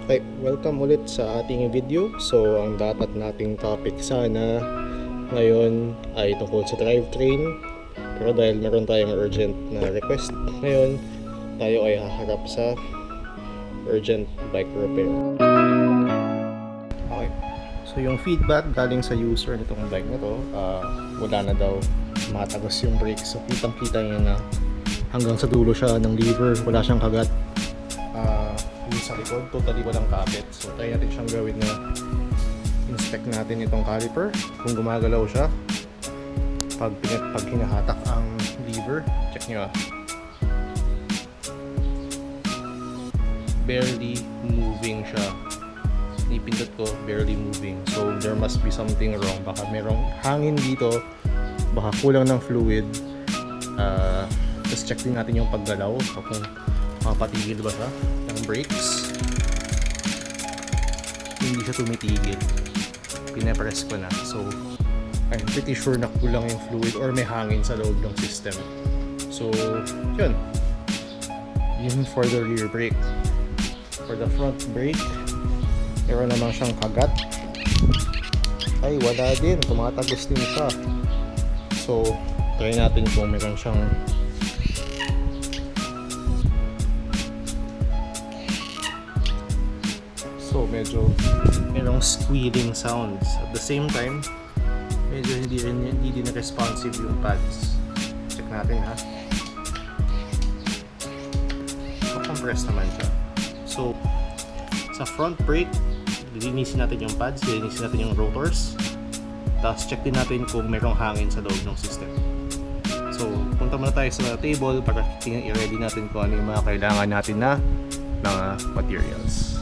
Okay, welcome ulit sa ating video. So, ang dapat nating topic sana ngayon ay tungkol sa drivetrain. Pero dahil meron tayong urgent na request ngayon, tayo ay haharap sa urgent bike repair. Okay, so yung feedback galing sa user nitong bike na to, wala na daw, tumatagas yung brakes. So, kitang-kita nyo na hanggang sa dulo siya ng lever, wala siyang kagat. Yung sa likod, totally walang kapit. So, try natin siyang gawin na inspect natin itong caliper kung gumagalaw siya pag hinahatak ang lever. Check nyo barely moving siya. Nipindot ko, barely moving. So, there must be something wrong. Baka merong hangin dito, baka kulang ng fluid. Tapos check din natin yung paggalaw kung makapatigil ba siya ng brakes. Hindi siya tumitigil, pinapress ko na. So I'm pretty sure na kulang yung fluid or may hangin sa loob ng system. So yun for the rear brake. For the front brake, meron naman siyang kagat. Ay, wala din, tumatagas din siya. So try natin kung meron siyang medyo merong squealing sounds. At the same time, medyo hindi din responsive yung pads. Check natin ha. Compress naman siya. So, sa front brake, linisin natin yung pads, linisin natin yung rotors. Tapos check din natin kung merong hangin sa loob ng system. So, punta muna tayo sa table para i-ready natin kung ano yung mga kailangan natin na mga materials.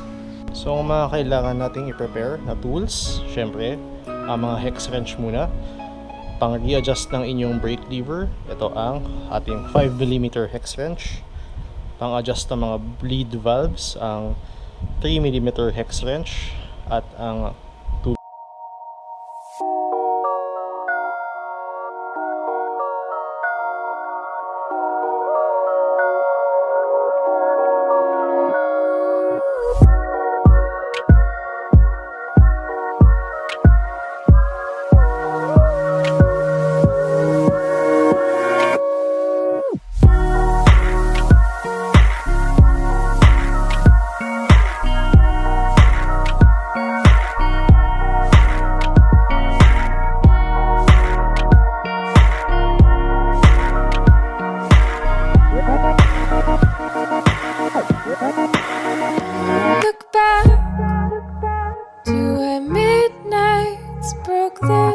So, ang mga kailangan nating i-prepare na tools, syempre, ang mga hex wrench muna. Pang readjust ng inyong brake lever, ito ang ating 5mm hex wrench. Pang adjust ng mga bleed valves, ang 3mm hex wrench. At ang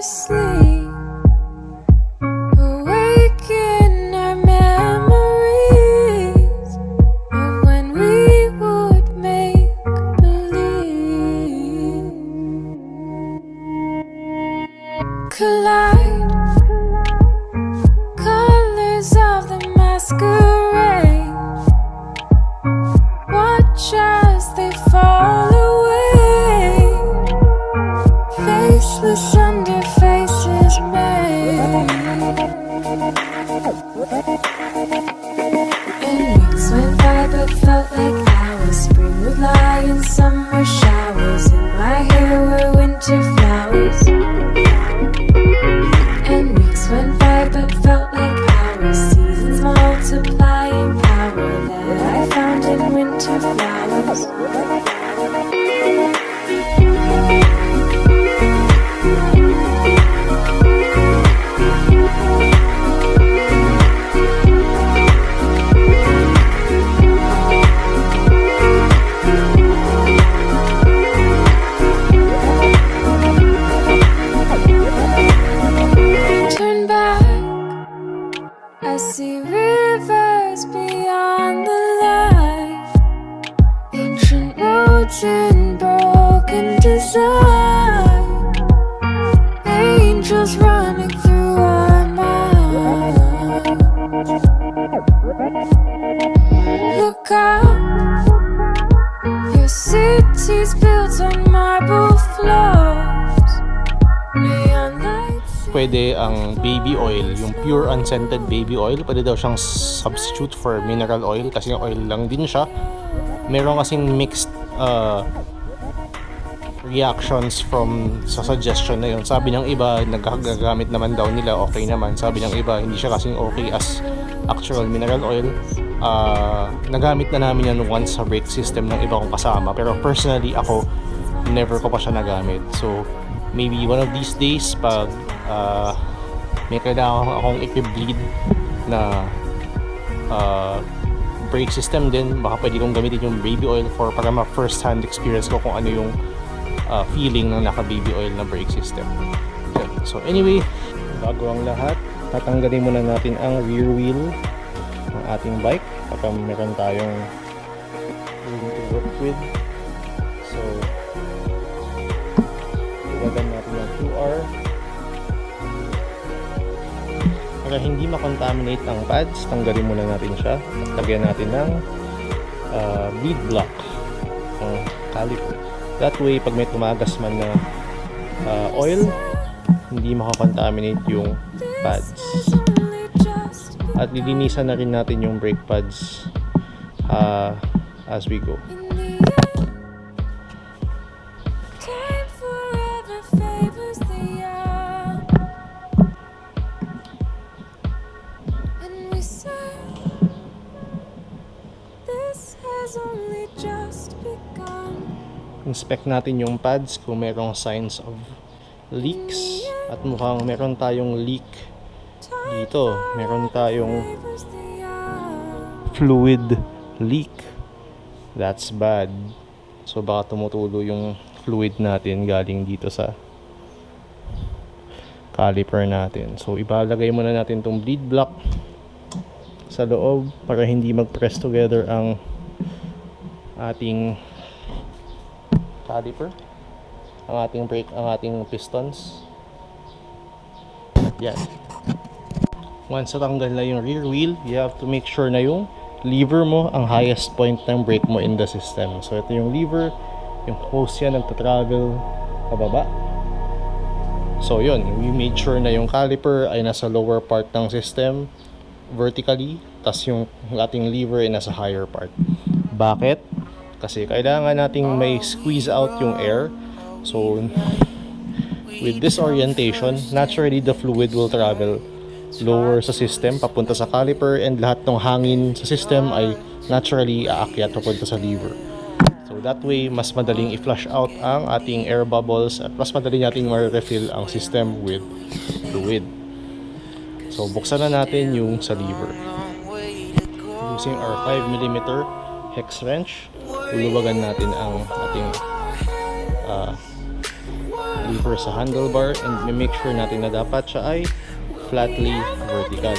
sleep, awaken our memories of when we would make believe. Collide, colors of the masquerade. Watch as they fall away, faceless under faces made. And weeks went by but felt like hours. Spring would lie in summer showers. In my hair were winter flowers. And weeks went by but felt like hours. Seasons multiplying power that I found in winter flowers. I see rivers beyond the light, ancient roads in broken design, angels running through our minds. Look up, your city's built on marble floors, neon lights. Pwede ang baby oil, yung pure unscented baby oil, pwede daw siyang substitute for mineral oil kasi yung oil lang din siya. Meron kasing mixed reactions from sa suggestion na yun. Sabi ng iba, nagagamit naman daw nila, okay naman. Sabi ng iba, hindi siya kasing okay as actual mineral oil. Nagamit na namin yan once sa brake system ng iba kong kasama. Pero personally, ako, never ko pa siya nagamit. So, maybe one of these days, pag may kailangan akong i-bleed na brake system din, baka pwede kong gamitin yung baby oil para ma-first hand experience ko kung ano yung feeling ng naka-baby oil na brake system. Yun. So anyway, bago ang lahat, tatanggalin muna natin ang rear wheel ng ating bike para meron tayong room to work with. So ilagyan natin yung 2R para hindi makontaminate ang pads. Tanggalin muna natin siya at lagyan natin ng bead block ng caliper. That way, pag may tumagas man na oil, hindi makakontaminate yung pads. At lilinisan na rin natin yung brake pads as we go. Inspect natin yung pads kung merong signs of leaks, at mukhang meron tayong leak dito. Meron tayong fluid leak. That's bad. So baka tumutulo yung fluid natin galing dito sa caliper natin. So ibalagay muna natin tong bleed block sa loob para hindi mag-press together ang ating caliper, ang ating brake, ang ating pistons. Yan. Once natanggal na yung rear wheel, you have to make sure na yung lever mo ang highest point ng brake mo in the system. So ito yung lever, yung hose yan nagta-travel pababa. So yun, we made sure na yung caliper ay nasa lower part ng system vertically, tas yung ating lever ay nasa higher part. Bakit? Kasi kailangan nating may squeeze out yung air. So with this orientation, naturally the fluid will travel lower sa system papunta sa caliper, and lahat ng hangin sa system ay naturally aakyat papunta sa lever. So that way, mas madaling i-flush out ang ating air bubbles at mas madali nating ma-refill ang system with fluid. So buksan na natin yung sa lever. Using our 5mm hex wrench, luluwagan natin ang ating lever sa handlebar, and make sure natin na dapat siya ay flatly vertical.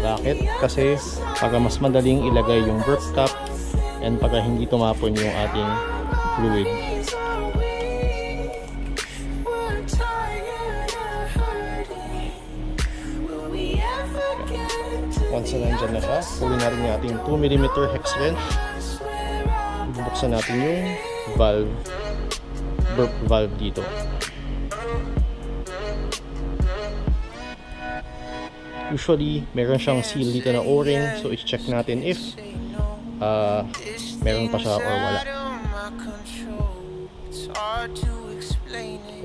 Bakit? Kasi para mas madaling ilagay yung burp cap and para hindi tumapon yung ating fluid. Once na nandyan na siya, pulin natin yung ating 2mm hex wrench. Buksan natin yung valve, burp valve dito. Usually, meron siyang seal dito na o-ring, so i-check natin if meron pa siya or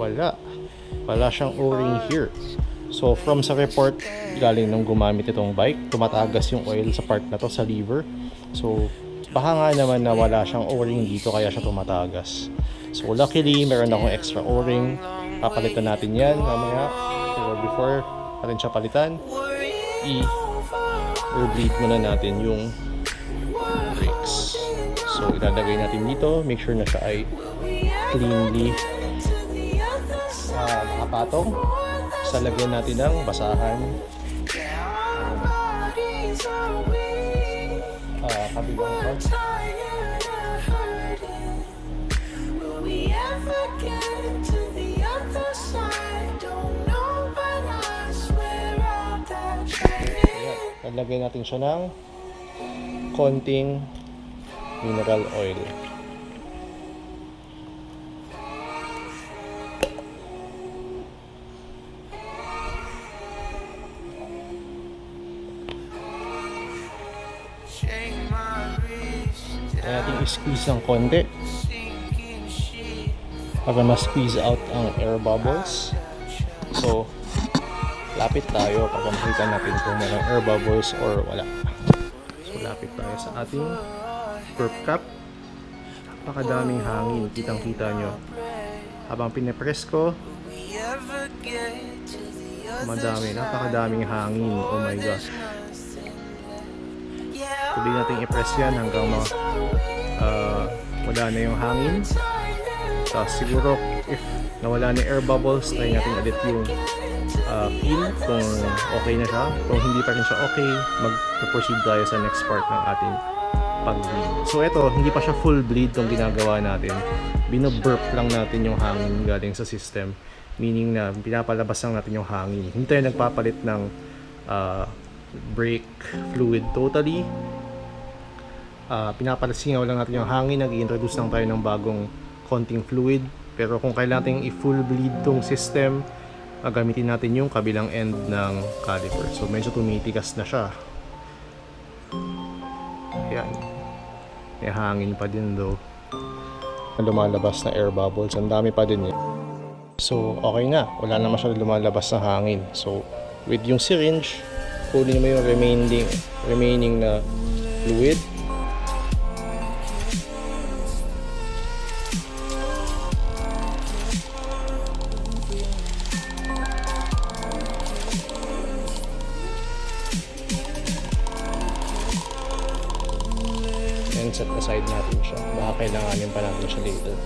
wala. Wala siyang o-ring here. So from sa report galing nung gumamit itong bike, tumatagas yung oil sa part na to, sa lever. So baka nga naman na wala siyang o-ring dito kaya siya tumatagas. So luckily meron akong extra o-ring, papalitan natin yan mamaya. Pero before natin siya palitan, i-bleed muna natin yung brakes. So ilalagay natin dito, make sure na siya ay cleanly nakapatong. Sa lagyan natin ng basahan kabilang part. Lagay natin siya ng konting mineral oil. Kaya natin i-squeeze ng konti para ma-squeeze out ang air bubbles. So, lapit tayo para makita natin kung mayroong air bubbles or wala. So, lapit tayo sa ating burp cap. Napakadaming hangin, kitang-kita nyo. Habang pinipress ko, napakadaming hangin. Oh my gosh. Tuloy natin i-press yan hanggang wala na yung hangin. Tapos siguro if nawala na air bubbles, try natin ulit yung feel kung okay na siya. Kung hindi pa rin siya okay, mag-proceed tayo sa next part ng ating pag-bleed. So ito, hindi pa siya full bleed itong ginagawa natin. Bino-burp lang natin yung hangin galing sa system. Meaning na pinapalabas lang natin yung hangin. Hindi tayo nagpapalit ng brake fluid totally. Pinapalasingaw lang natin yung hangin. Nag-i-introduce lang tayo ng bagong konting fluid. Pero kung kailangan natin i-full bleed tong system, gamitin natin yung kabilang end ng caliper. So medyo tumitigas na siya. Ayan. May hangin pa din though. Lumalabas na air bubbles. Ang dami pa din eh. So okay na. Wala na masyadong lumalabas na hangin. So with yung syringe, kunin mo yung remaining na fluid. And set aside natin siya. Baka kailanganin pa natin siya later.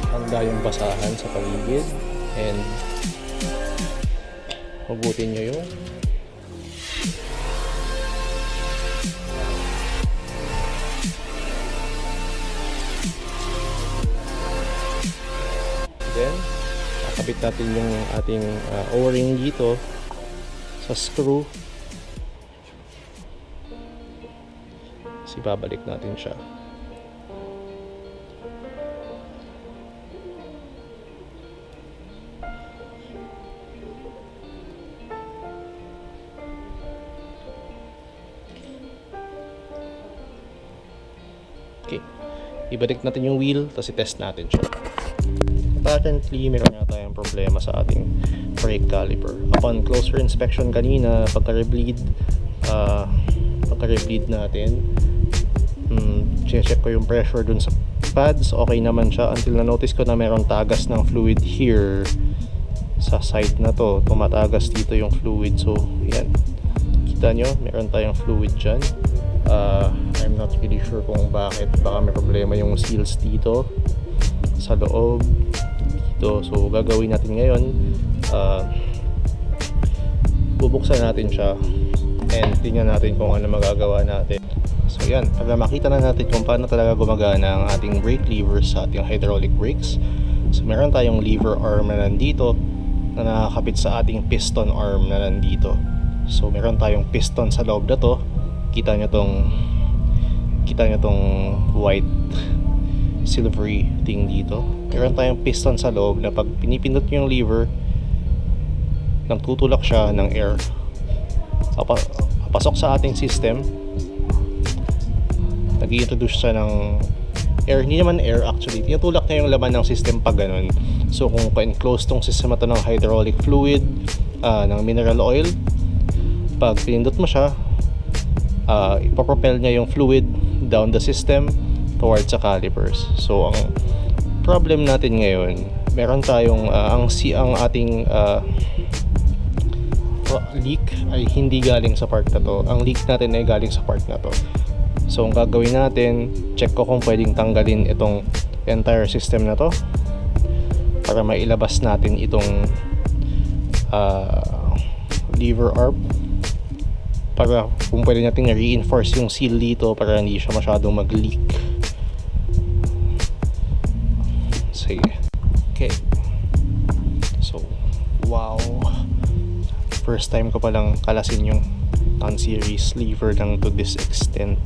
Handa yung basahan sa paligid. And hugutin nyo yung then nakabit natin yung ating o-ring dito sa screw. Kasi babalik natin siya. Okay. Ibalik natin yung wheel, tapos i-test natin siya. Apparently, meron nga tayong problema sa ating brake caliper. Upon closer inspection kanina, pagka-rebleed natin, check ko yung pressure dun sa pads. Okay naman siya until na-notice ko na meron tagas ng fluid here sa side na to. Tumatagas dito yung fluid. So, yan. Kita nyo, meron tayong fluid dyan. I'm not really sure kung bakit. Baka may problema yung seals dito sa loob. So gagawin natin ngayon, bubuksan natin siya and tingnan natin kung ano magagawa natin. So yan, para makita na natin kung paano talaga gumagana ang ating brake levers sa ating hydraulic brakes. So meron tayong lever arm na nandito na nakakapit sa ating piston arm na nandito. So meron tayong piston sa loob na to. Kita nyo tong white silvery thing dito. Meron tayong piston sa loob na pag pinipindot nyo yung lever, nagtutulak siya ng air. Papasok sa ating system, nag-i-introduce siya ng air. Hindi naman air actually, tinutulak niya yung laman ng system pag ganun. So kung pa-enclose tong system ito ng hydraulic fluid, ng mineral oil, pag pinindot mo siya, ipapropel niya yung fluid down the system towards sa calipers. So ang problem natin ngayon, meron tayong ang ating leak ay hindi galing sa part na to. Ang leak natin ay galing sa part na to. So ang gagawin natin, check ko kung pwedeng tanggalin itong entire system na to para mailabas natin itong lever arm, para kung pwede natin reinforce yung seal dito para hindi siya masyadong mag-leak. Okay. So, wow. First time ko palang kalasin yung non-series lever lang to this extent.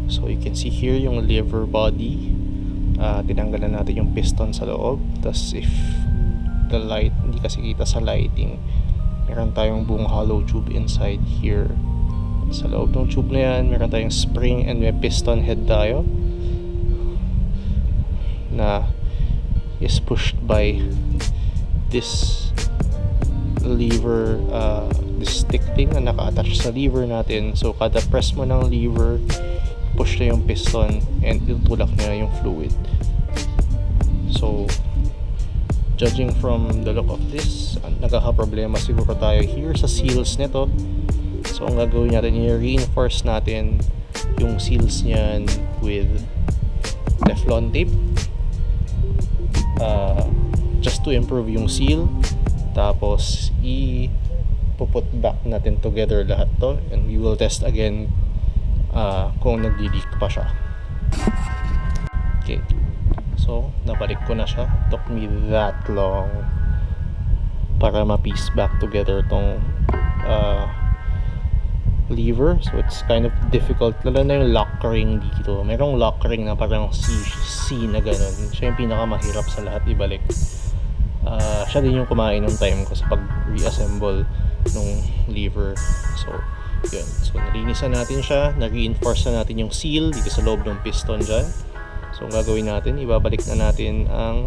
So, you can see here yung lever body. Tinanggalan natin yung piston sa loob. Tapos, if the light, hindi kasi kita sa lighting, meron tayong buong hollow tube inside here. Sa loob ng tube na yan, meron tayong spring and may piston head tayo na is pushed by this lever, this stick thing na naka-attach sa lever natin. So kada press mo ng lever, push na yung piston and itutulak na yung fluid. So judging from the look of this, nagkaka-problema siguro tayo here sa seals nito. So ang gagawin natin, i-reinforce natin yung seals niyan with Teflon tape, just to improve yung seal. Tapos i-put back natin together lahat to, and we will test again kung nagdi-leak pa siya. Okay, so nabalik ko na siya. Took me that long para ma-piece back together tong lever. So it's kind of difficult, lalo na yung lock ring dito. Merong lock ring na parang C na ganun. Siya yung pinakamahirap sa lahat ibalik. Siya din yung kumain ng time ko sa pag-reassemble nung lever. So yun, so nalinisan natin siya, na-reinforce na natin yung seal dito sa loob ng piston dyan. So ang gagawin natin, ibabalik na natin ang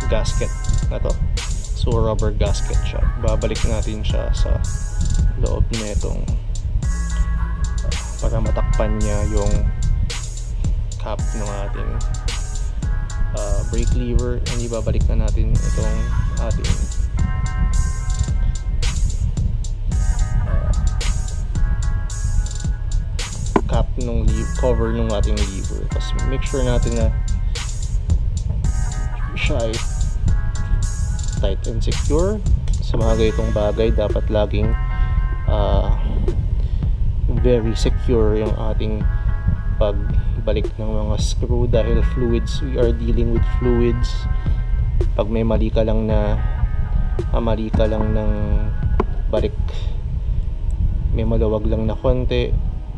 gasket na to. So rubber gasket siya, babalik natin siya sa loob na itong para matakpan niya yung cap ng ating brake lever, and ibabalik na natin itong ating cap ng cover ng ating lever. Tapos make sure natin na siya ay tight and secure. Sa mga ganitong bagay, dapat laging very secure yung ating pagbalik ng mga screw, dahil fluids, we are dealing with fluids. Pag may mali ka lang ng balik, may maluwag lang na konti,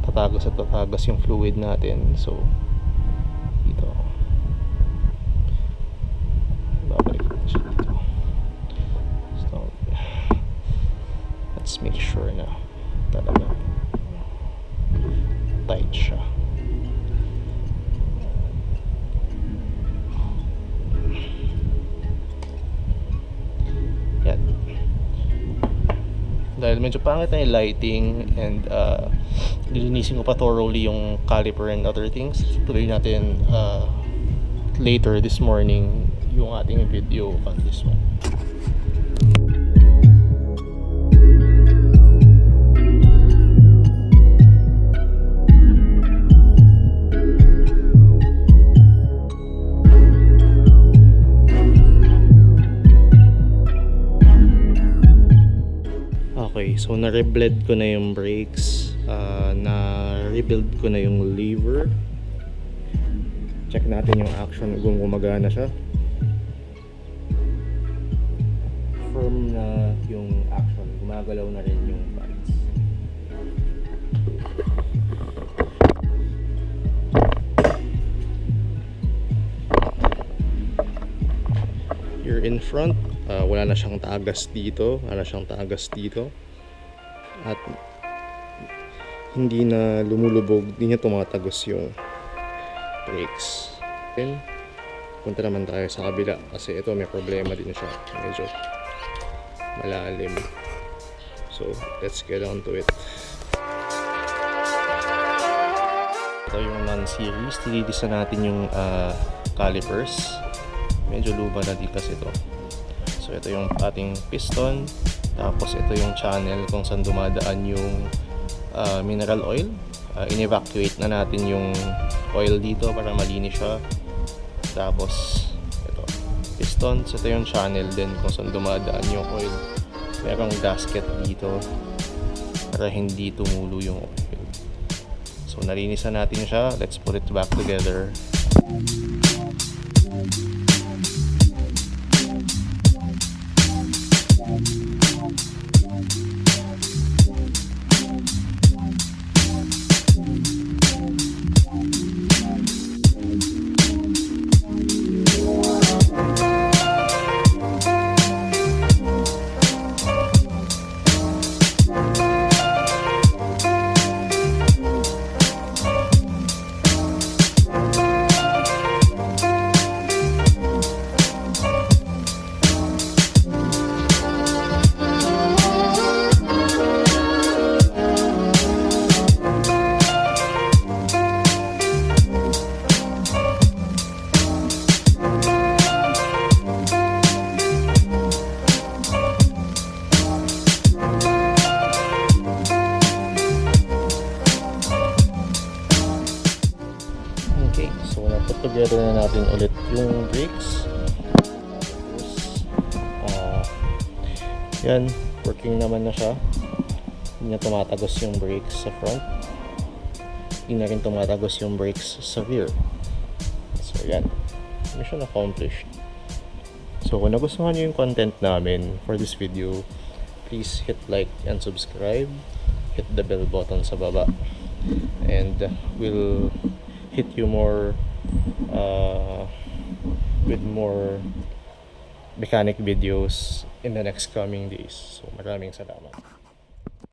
tatagas at tatagas yung fluid natin. So dito babalik natin siya dito. So let's make sure na talaga tight siya. Yan. Dahil medyo pangit na yung lighting and lilinisin ko pa thoroughly yung caliper and other things, tuloy natin later this morning yung ating video on this one. Okay, so na-rebled ko na yung brakes, na-rebuild ko na yung lever. Check natin yung action kung gumagana siya. Firm na yung action, gumagalaw na rin yung pads. Here in front, wala na siyang tagas dito, at hindi na lumulubog, hindi niya tumatagos yung brakes. Then punta naman tayo sa kabila kasi ito may problema din siya, medyo malalim. So let's get on to it. Ito yung non-series, nililista natin yung calipers. Medyo luba na din kasi ito. So ito yung ating piston, tapos ito yung channel kung saan dumadaan yung mineral oil. In-evacuate na natin yung oil dito para malinis siya. Tapos ito, piston, so ito yung channel din kung saan dumadaan yung oil. Merong gasket dito para hindi tumulo yung oil. So nalinisan natin siya, let's put it back together. together na natin ulit yung brakes. Yan, working naman na siya. Hindi na tumatagos yung brakes sa front. Hindi na rin tumatagos yung brakes sa rear. So yan, mission accomplished. So kung nagustuhan nyo yung content namin for this video, please hit like and subscribe. Hit the bell button sa baba. And we'll hit you more with more mechanic videos in the next coming days. So maraming salamat.